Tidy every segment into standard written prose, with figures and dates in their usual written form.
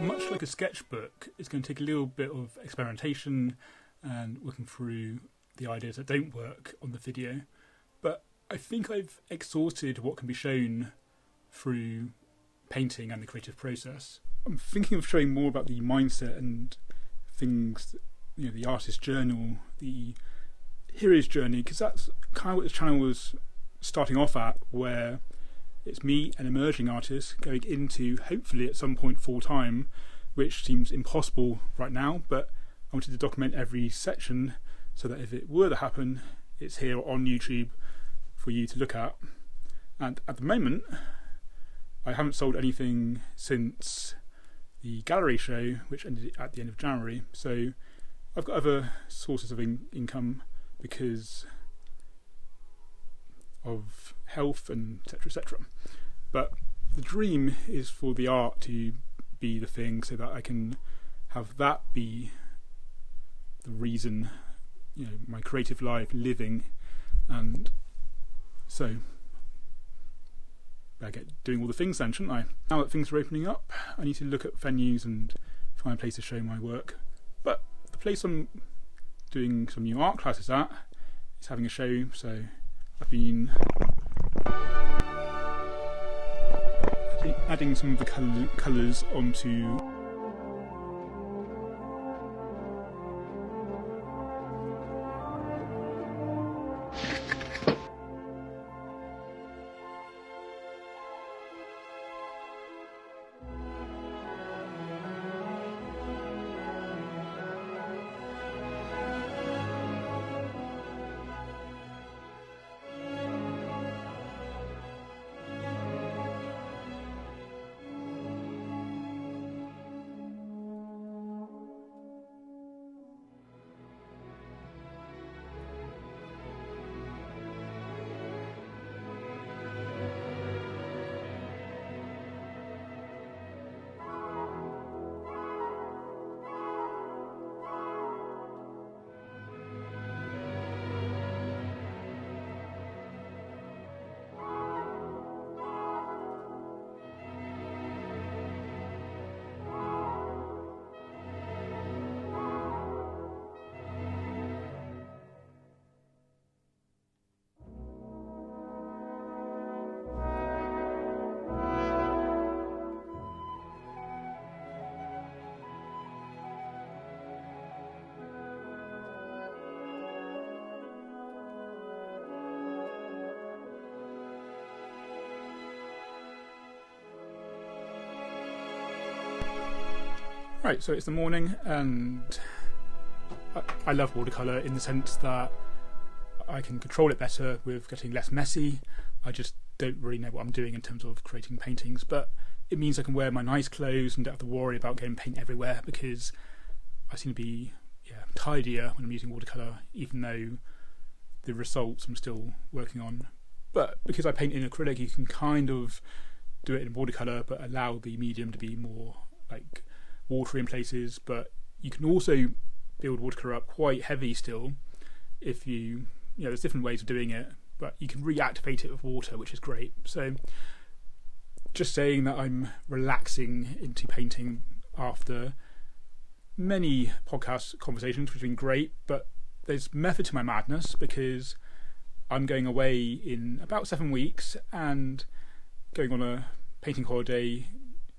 much like a sketchbook, it's going to take a little bit of experimentation and working through the ideas that don't work on the video. But I think I've exhausted what can be shown through painting and the creative process. I'm thinking of showing more about the mindset and things, the artist's journal, the hero's journey, because that's kind of what this channel was starting off at, where it's me, an emerging artist, going into, hopefully at some point, full-time, which seems impossible right now, but I wanted to document every section so that if it were to happen, it's here on YouTube for you to look at. And at the moment, I haven't sold anything since the gallery show, which ended at the end of January, so I've got other sources of income because of health and etc. But the dream is for the art to be the thing, so that I can have that be the reason, my creative life living. And so I get doing all the things then, shouldn't I? Now that things are opening up, I need to look at venues and find a place to show my work. But the place I'm doing some new art classes at is having a show, so I've been adding some of the colours onto Right, so it's the morning, and I love watercolour in the sense that I can control it better with getting less messy. I just don't really know what I'm doing in terms of creating paintings, but it means I can wear my nice clothes and don't have to worry about getting paint everywhere, because I seem to be tidier when I'm using watercolour, even though the results I'm still working on. But because I paint in acrylic, you can kind of do it in watercolour but allow the medium to be more like watery in places. But you can also build watercolour up quite heavy still if there's different ways of doing it, but you can reactivate it with water, which is great. So just saying that I'm relaxing into painting after many podcast conversations, which have been great, but there's method to my madness, because I'm going away in about 7 weeks and going on a painting holiday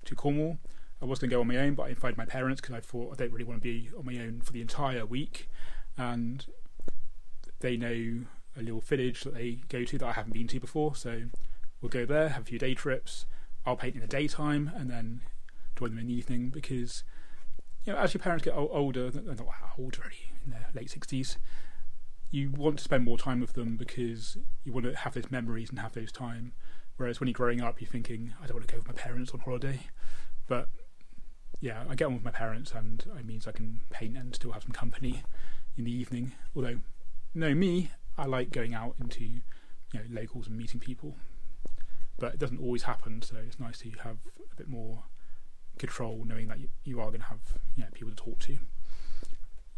to Cornwall. I was going to go on my own, but I invited my parents because I thought I don't really want to be on my own for the entire week, and they know a little village that they go to that I haven't been to before, so we'll go there, have a few day trips. I'll paint in the daytime and then join them in the evening, because as your parents get older, they're not old already, in their late 60s, you want to spend more time with them because you want to have those memories and have those time. Whereas when you're growing up, you're thinking, I don't want to go with my parents on holiday. But yeah, I get on with my parents, and it means I can paint and still have some company in the evening. Although, me, I like going out into locals and meeting people, but it doesn't always happen. So it's nice to have a bit more control, knowing that you are going to have people to talk to.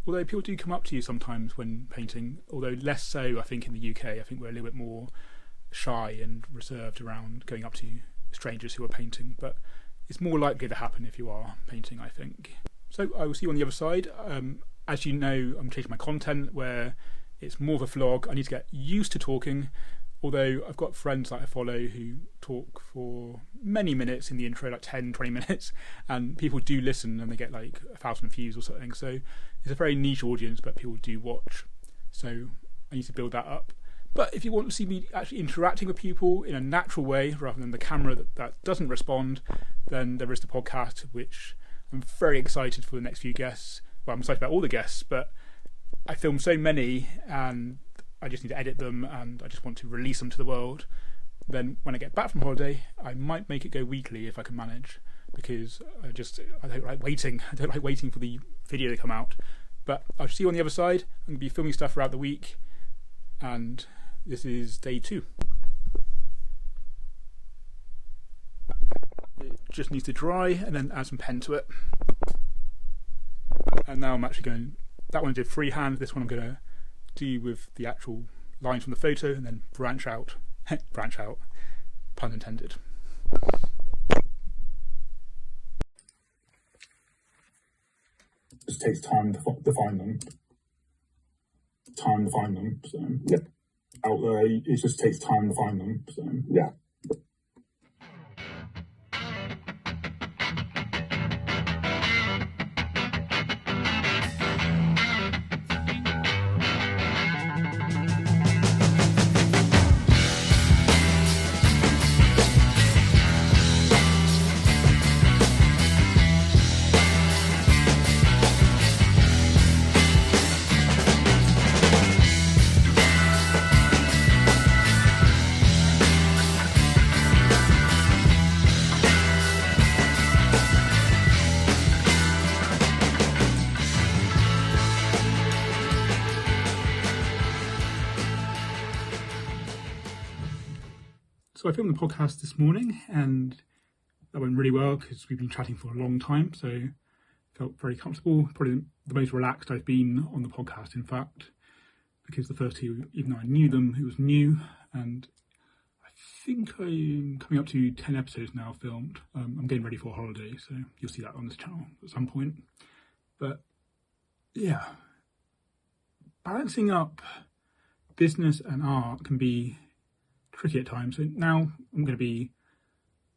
Although people do come up to you sometimes when painting, although less so I think in the UK. I think we're a little bit more shy and reserved around going up to strangers who are painting, but it's more likely to happen if you are painting, I think. So I will see you on the other side. As you know, I'm changing my content where it's more of a vlog. I need to get used to talking, although I've got friends that I follow who talk for many minutes in the intro, like 10, 20 minutes, and people do listen and they get like 1,000 views or something. So it's a very niche audience, but people do watch. So I need to build that up. But if you want to see me actually interacting with people in a natural way rather than the camera that doesn't respond, then there is the podcast, which I'm very excited for the next few guests. Well, I'm excited about all the guests, but I filmed so many and I just need to edit them and I just want to release them to the world. Then when I get back from holiday, I might make it go weekly if I can manage, because I don't like waiting. I don't like waiting for the video to come out. But I'll see you on the other side. I'm going to be filming stuff throughout the week, and this is day 2. It just needs to dry and then add some pen to it. And now I'm actually going, that one I did freehand, this one I'm going to do with the actual lines from the photo and then branch out, pun intended. It just takes time to find them. So, yeah. Out there, it just takes time to find them. So, yeah. So I filmed the podcast this morning and that went really well because we've been chatting for a long time, so felt very comfortable. Probably the most relaxed I've been on the podcast, in fact, because the first 2, even though I knew them, it was new, and I think I'm coming up to 10 episodes now filmed. I'm getting ready for a holiday, so you'll see that on this channel at some point. But yeah, balancing up business and art can be tricky at times. So now I'm going to be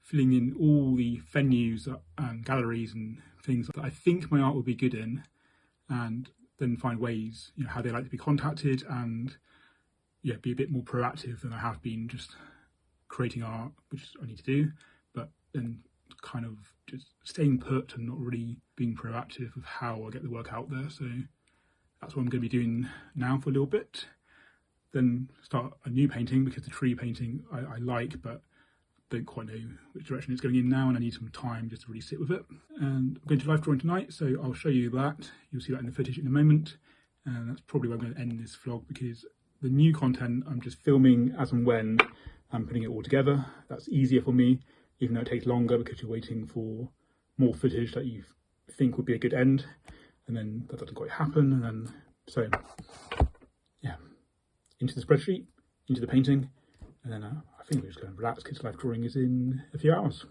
filling in all the venues and galleries and things that I think my art will be good in, and then find ways, how they like to be contacted, and be a bit more proactive than I have been just creating art, which I need to do, but then kind of just staying put and not really being proactive of how I get the work out there. So that's what I'm going to be doing now for a little bit. Then start a new painting, because the tree painting I like, but don't quite know which direction it's going in now, and I need some time just to really sit with it. And I'm going to live drawing tonight, so I'll show you that. You'll see that in the footage in a moment, and that's probably where I'm going to end this vlog, because the new content I'm just filming as and when I'm putting it all together. That's easier for me, even though it takes longer because you're waiting for more footage that you think would be a good end, and then that doesn't quite happen, and then so yeah, into the spreadsheet, into the painting, and then I think we're just going to relax because live drawing is in a few hours.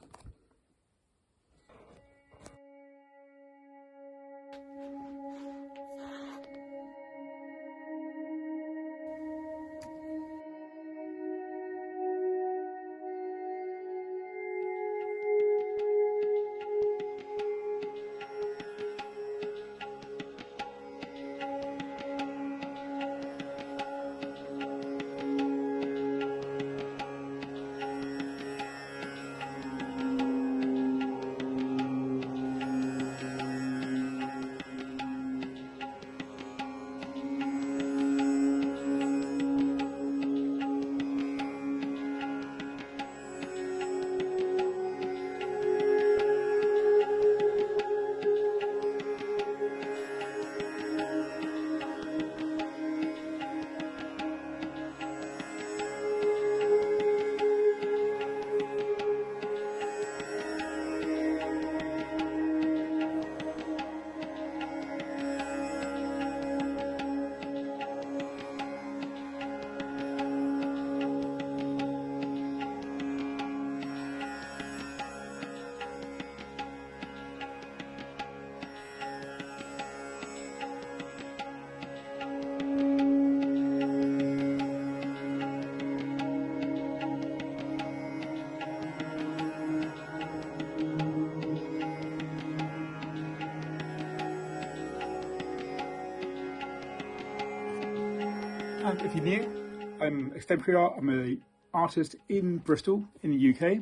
And if you're new, I'm Extemporeart. I'm an artist in Bristol in the UK,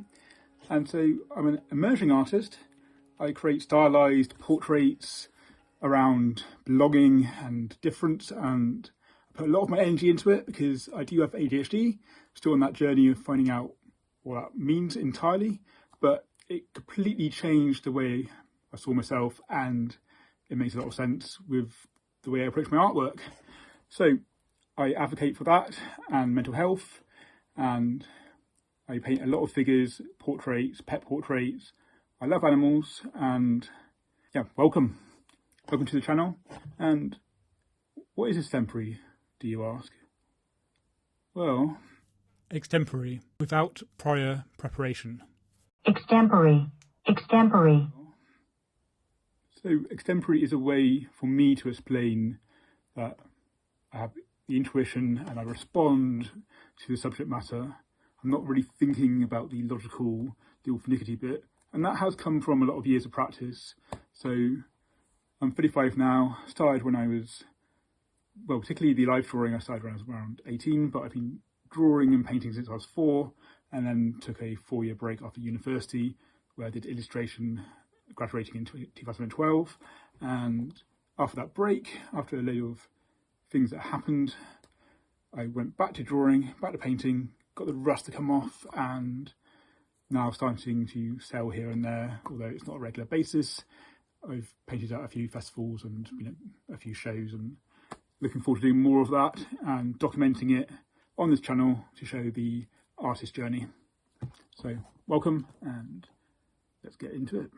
and so I'm an emerging artist. I create stylized portraits around blogging and difference, and I put a lot of my energy into it because I do have ADHD. Still on that journey of finding out what that means entirely, but it completely changed the way I saw myself, and it makes a lot of sense with the way I approach my artwork. So I advocate for that and mental health, and I paint a lot of figures, portraits, pet portraits. I love animals, and yeah, welcome to the channel. And what is extempore, do you ask? Well, extempore, without prior preparation. Extempore, extempore. So extempore is a way for me to explain that I have the intuition and I respond to the subject matter. I'm not really thinking about the logical, the finicky bit, and that has come from a lot of years of practice. So I'm 35 now, started when I was, well, particularly the life drawing, I started when I was around 18, but I've been drawing and painting since I was 4, and then took a 4-year break after university where I did illustration, graduating in 2012. And after that break, after a load of things that happened, I went back to drawing, back to painting, got the rust to come off, and now starting to sell here and there, although it's not a regular basis. I've painted at a few festivals and a few shows, and looking forward to doing more of that and documenting it on this channel to show the artist journey. So welcome, and let's get into it.